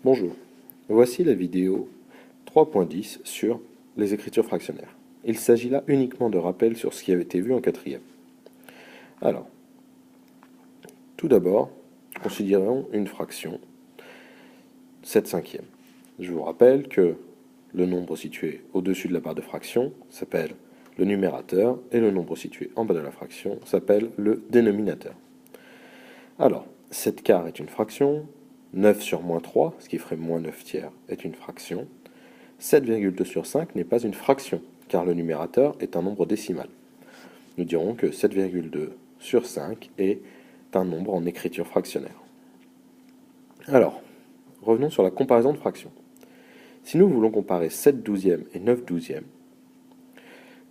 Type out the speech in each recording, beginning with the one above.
Bonjour, voici la vidéo 3.10 sur les écritures fractionnaires. Il s'agit là uniquement de rappels sur ce qui avait été vu en quatrième. Alors, tout d'abord, considérons une fraction, 7/5. Je vous rappelle que le nombre situé au-dessus de la barre de fraction s'appelle le numérateur et le nombre situé en bas de la fraction s'appelle le dénominateur. Alors, 7/4 est une fraction, 9 sur moins 3, ce qui ferait moins 9/3, est une fraction. 7,2 sur 5 n'est pas une fraction, car le numérateur est un nombre décimal. Nous dirons que 7,2 sur 5 est un nombre en écriture fractionnaire. Alors, revenons sur la comparaison de fractions. Si nous voulons comparer 7/12 et 9/12,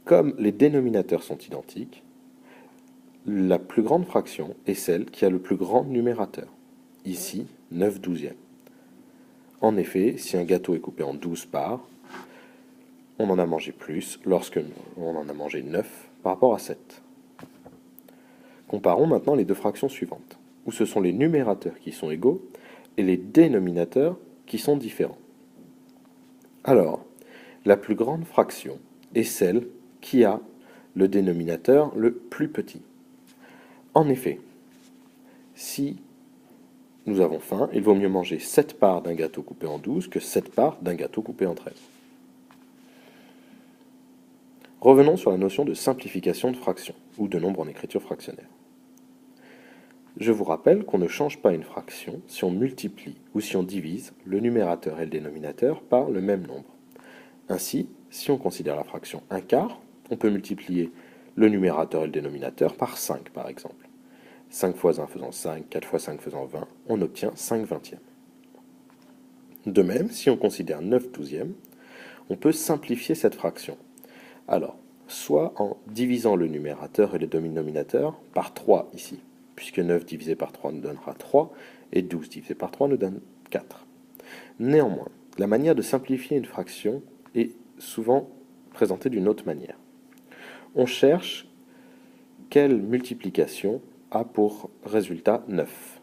comme les dénominateurs sont identiques, la plus grande fraction est celle qui a le plus grand numérateur. Ici, 9/12. En effet, si un gâteau est coupé en 12 parts, on en a mangé plus lorsque on en a mangé 9 par rapport à 7. Comparons maintenant les deux fractions suivantes, où ce sont les numérateurs qui sont égaux et les dénominateurs qui sont différents. Alors, la plus grande fraction est celle qui a le dénominateur le plus petit. En effet, si nous avons faim, il vaut mieux manger 7 parts d'un gâteau coupé en 12 que 7 parts d'un gâteau coupé en 13. Revenons sur la notion de simplification de fraction, ou de nombre en écriture fractionnaire. Je vous rappelle qu'on ne change pas une fraction si on multiplie ou si on divise le numérateur et le dénominateur par le même nombre. Ainsi, si on considère la fraction 1/4, on peut multiplier le numérateur et le dénominateur par 5 par exemple. 5 fois 1 faisant 5, 4 fois 5 faisant 20, on obtient 5/20. De même, si on considère 9/12, on peut simplifier cette fraction. Alors, soit en divisant le numérateur et le dénominateur par 3 ici, puisque 9 divisé par 3 nous donnera 3, et 12 divisé par 3 nous donne 4. Néanmoins, la manière de simplifier une fraction est souvent présentée d'une autre manière. On cherche quelle multiplication a pour résultat 9,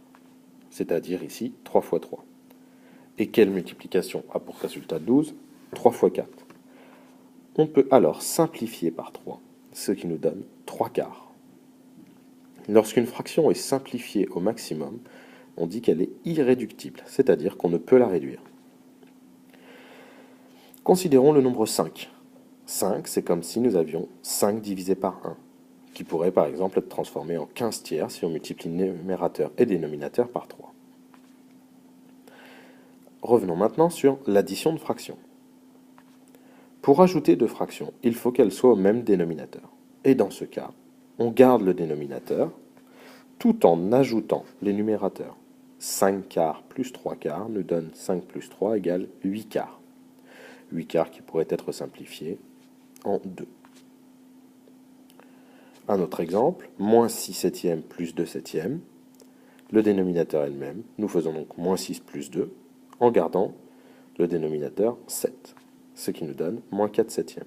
c'est-à-dire ici 3 fois 3. Et quelle multiplication a pour résultat 12, 3 fois 4. On peut alors simplifier par 3, ce qui nous donne 3/4. Lorsqu'une fraction est simplifiée au maximum, on dit qu'elle est irréductible, c'est-à-dire qu'on ne peut la réduire. Considérons le nombre 5. 5, c'est comme si nous avions 5 divisé par 1, qui pourrait par exemple être transformé en 15/3 si on multiplie numérateur et dénominateur par 3. Revenons maintenant sur l'addition de fractions. Pour ajouter deux fractions, il faut qu'elles soient au même dénominateur. Et dans ce cas, on garde le dénominateur tout en ajoutant les numérateurs. 5/4 plus 3/4 nous donne 5 plus 3 égale 8/4. 8/4 qui pourrait être simplifié en 2. Un autre exemple, moins 6/7 plus 2/7. Le dénominateur est le même. Nous faisons donc moins 6 plus 2 en gardant le dénominateur 7, ce qui nous donne moins 4/7.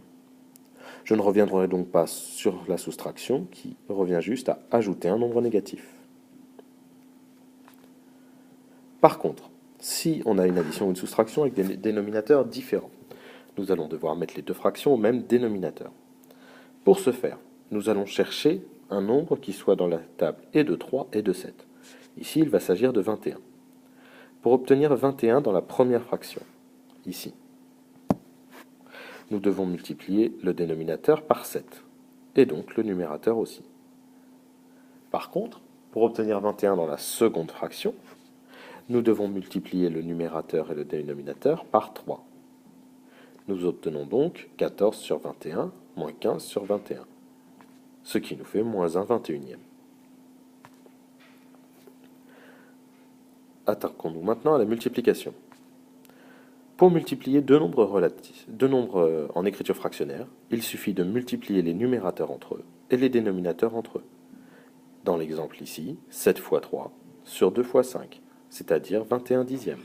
Je ne reviendrai donc pas sur la soustraction qui revient juste à ajouter un nombre négatif. Par contre, si on a une addition ou une soustraction avec des dénominateurs différents, nous allons devoir mettre les deux fractions au même dénominateur. Pour ce faire, nous allons chercher un nombre qui soit dans la table et de 3 et de 7. Ici, il va s'agir de 21. Pour obtenir 21 dans la première fraction, ici, nous devons multiplier le dénominateur par 7, et donc le numérateur aussi. Par contre, pour obtenir 21 dans la seconde fraction, nous devons multiplier le numérateur et le dénominateur par 3. Nous obtenons donc 14 sur 21 moins 15 sur 21, ce qui nous fait moins 1/21. Attaquons-nous maintenant à la multiplication. Pour multiplier deux nombres en écriture fractionnaire, il suffit de multiplier les numérateurs entre eux et les dénominateurs entre eux. Dans l'exemple ici, 7 fois 3 sur 2 fois 5, c'est-à-dire 21/10.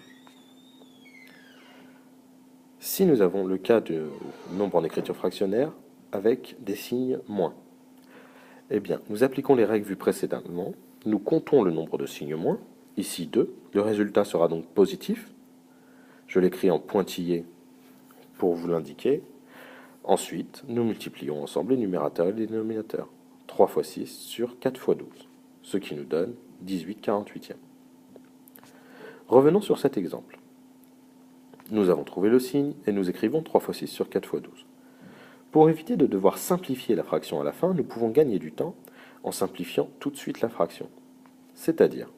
Si nous avons le cas de nombre en écriture fractionnaire avec des signes moins, eh bien, nous appliquons les règles vues précédemment, nous comptons le nombre de signes moins, ici 2, le résultat sera donc positif, Je l'écris en pointillé pour vous l'indiquer. Ensuite, nous multiplions ensemble les numérateurs et les dénominateurs. 3 fois 6 sur 4 fois 12, ce qui nous donne 18/48. Revenons sur cet exemple. Nous avons trouvé le signe et nous écrivons 3 fois 6 sur 4 fois 12. Pour éviter de devoir simplifier la fraction à la fin, nous pouvons gagner du temps en simplifiant tout de suite la fraction. C'est-à-dire,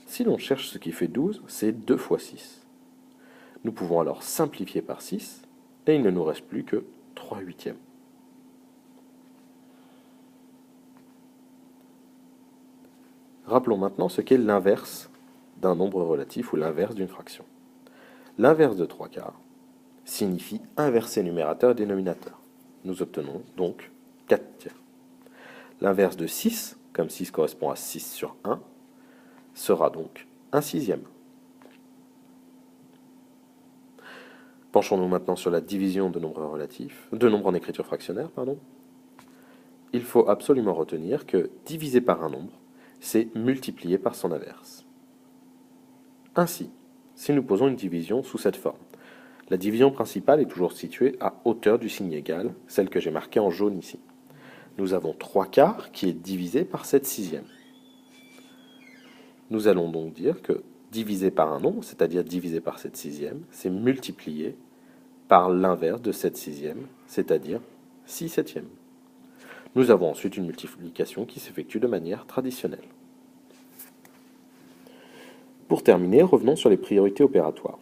si l'on cherche ce qui fait 12, c'est 2 fois 6. Nous pouvons alors simplifier par 6 et il ne nous reste plus que 3/8. Rappelons maintenant ce qu'est l'inverse d'un nombre relatif ou l'inverse d'une fraction. L'inverse de 3/4 signifie inverser numérateur et dénominateur. Nous obtenons donc 4/3. L'inverse de 6, comme 6 correspond à 6 sur 1, sera donc 1/6. Penchons-nous maintenant sur la division de nombres relatifs, de nombres en écriture fractionnaire, Il faut absolument retenir que diviser par un nombre, c'est multiplier par son inverse. Ainsi, si nous posons une division sous cette forme, la division principale est toujours située à hauteur du signe égal, celle que j'ai marquée en jaune ici. Nous avons 3/4 qui est divisé par 7/6. Nous allons donc dire que diviser par un nombre, c'est-à-dire diviser par 7/6, c'est multiplier par l'inverse de 7/6, c'est-à-dire 6/7. Nous avons ensuite une multiplication qui s'effectue de manière traditionnelle. Pour terminer, revenons sur les priorités opératoires.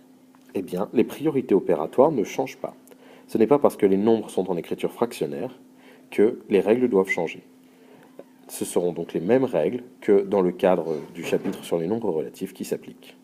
Eh bien, les priorités opératoires ne changent pas. Ce n'est pas parce que les nombres sont en écriture fractionnaire que les règles doivent changer. Ce seront donc les mêmes règles que dans le cadre du chapitre sur les nombres relatifs qui s'appliquent.